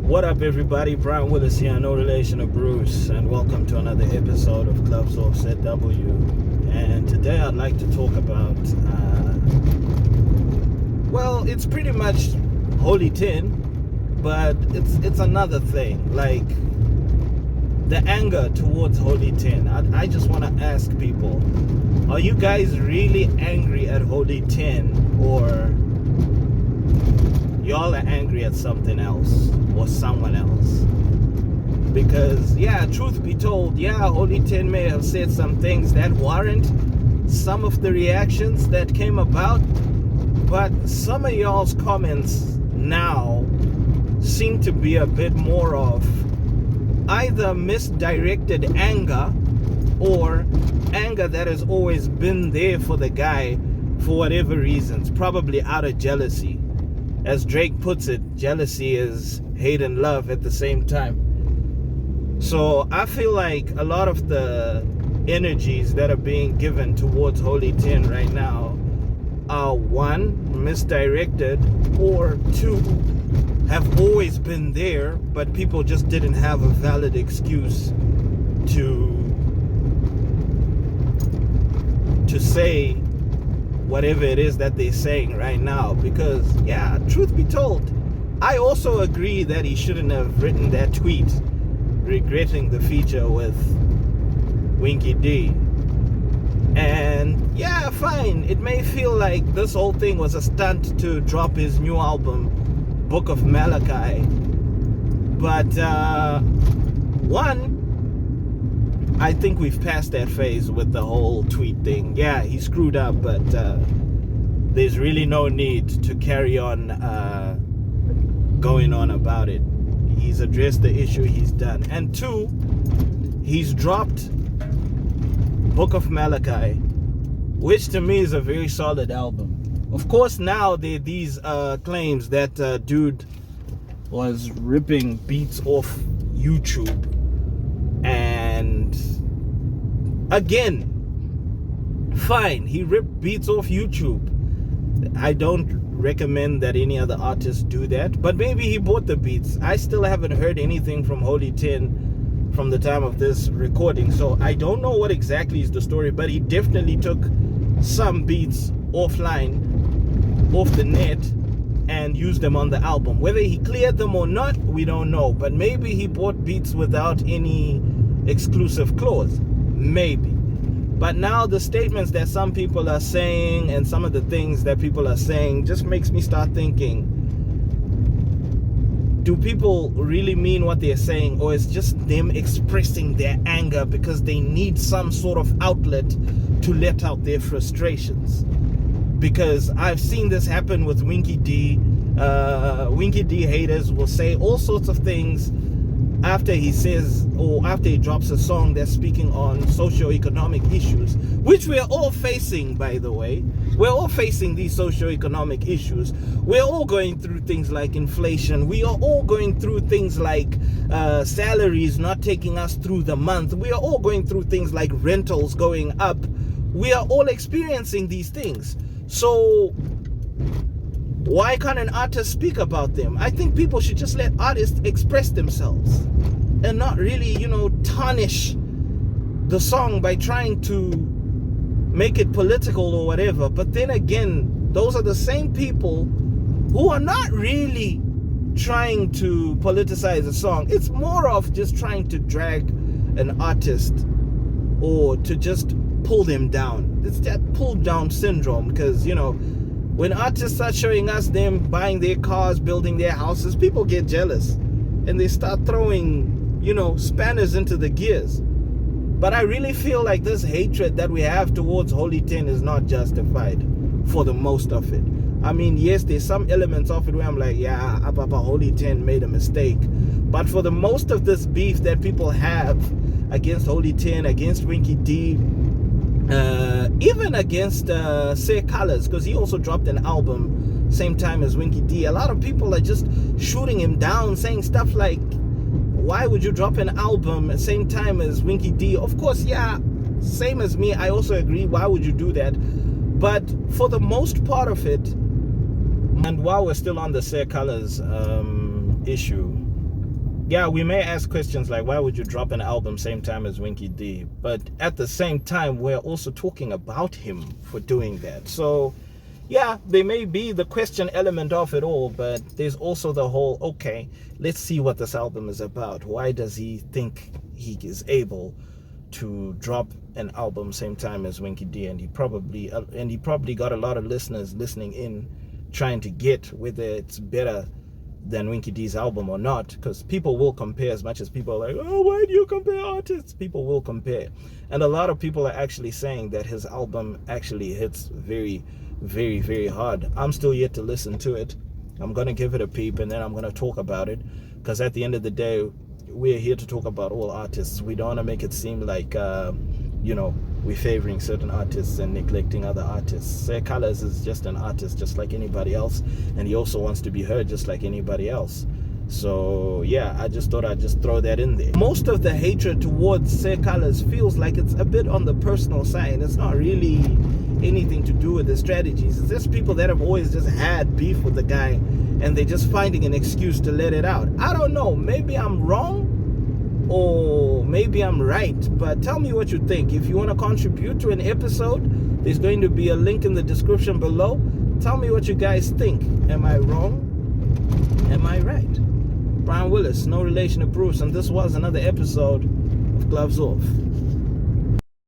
What up, everybody? Brian Willis here, no relation to Bruce, and welcome to another episode of glovesoffzw. And today I'd like to talk about, it's pretty much Holy 10, but it's another thing, like the anger towards Holy 10. I just want to ask people, are you guys really angry at Holy 10, or y'all are angry at something else or someone else? Because truth be told, Holy 10 may have said some things that warrant some of the reactions that came about, but some of y'all's comments now seem to be a bit more of either misdirected anger or anger that has always been there for the guy for whatever reasons, probably out of jealousy. As Drake puts it, jealousy is hate and love at the same time. So I feel like a lot of the energies that are being given towards Holy 10 right now are, one, misdirected, or two, have always been there, but people just didn't have a valid excuse to say whatever it is that they're saying right now. Because truth be told, I also agree that he shouldn't have written that tweet regretting the feature with Winky D. And fine, it may feel like this whole thing was a stunt to drop his new album, Book of Malachi. But one, I think we've passed that phase with the whole tweet thing. Yeah, he screwed up, but there's really no need to carry on going on about it. He's addressed the issue, he's done. And two, he's dropped Book of Malachi, which to me is a very solid album. Of course, now there are these claims that dude was ripping beats off YouTube. And again, fine, he ripped beats off YouTube. I don't recommend that any other artists do that, but maybe he bought the beats. I still haven't heard anything from Holy 10 from the time of this recording, so I don't know what exactly is the story, but he definitely took some beats offline, off the net, and used them on the album. Whether he cleared them or not, we don't know, but maybe he bought beats without any exclusive clause, maybe. But now the statements that some people are saying and some of the things that people are saying just makes me start thinking, do people really mean what they're saying, or is just them expressing their anger because they need some sort of outlet to let out their frustrations? Because I've seen this happen with Winky D. Winky D haters will say all sorts of things after he says, or after he drops a song that's speaking on socio-economic issues, which we're all facing, by the way. We're all facing these socio-economic issues. We're all going through things like inflation. We are all going through things like salaries not taking us through the month. We are all going through things like rentals going up. We are all experiencing these things. So why can't an artist speak about them? I think people should just let artists express themselves and not really, tarnish the song by trying to make it political or whatever. But then again, those are the same people who are not really trying to politicize a song. It's more of just trying to drag an artist or to just pull them down. It's that pull down syndrome, because, when artists start showing us them buying their cars, building their houses, people get jealous and they start throwing, spanners into the gears. But I really feel like this hatred that we have towards Holy 10 is not justified for the most of it. I mean, yes, there's some elements of it where I'm like, Papa Holy 10 made a mistake. But for the most of this beef that people have against Holy 10, against Winky D, even against Calaz, because he also dropped an album same time as Winky D, a lot of people are just shooting him down, saying stuff like, why would you drop an album at the same time as Winky D? Of course, same as me, I also agree, why would you do that? But for the most part of it, and while we're still on the Calaz issue, yeah, we may ask questions like, why would you drop an album same time as Winky D? But at the same time, we're also talking about him for doing that. So yeah, there may be the question element of it all, but there's also the whole, okay, let's see what this album is about. Why does he think he is able to drop an album same time as Winky D? And he probably got a lot of listeners listening in, trying to get whether it's better than Winky D's album or not, because people will compare. As much as people are like, oh, why do you compare artists? People will compare, and a lot of people are actually saying that his album actually hits very, very, very hard. I'm still yet to listen to it. I'm gonna give it a peep, and then I'm gonna talk about it, because at the end of the day, we're here to talk about all artists. We don't want to make it seem like we're favoring certain artists and neglecting other artists. Calaz is just an artist just like anybody else, and he also wants to be heard just like anybody else. So yeah, I just thought I'd just throw that in there. Most of the hatred towards Calaz feels like it's a bit on the personal side. It's not really anything to do with the strategies. It's just people that have always just had beef with the guy, and they're just finding an excuse to let it out. I don't know, maybe I'm wrong or maybe I'm right, but tell me what you think. If you want to contribute to an episode, there's going to be a link in the description below. Tell me what you guys think. Am I wrong? Am I right? Brian Willis, no relation to Bruce, and this was another episode of Gloves Off.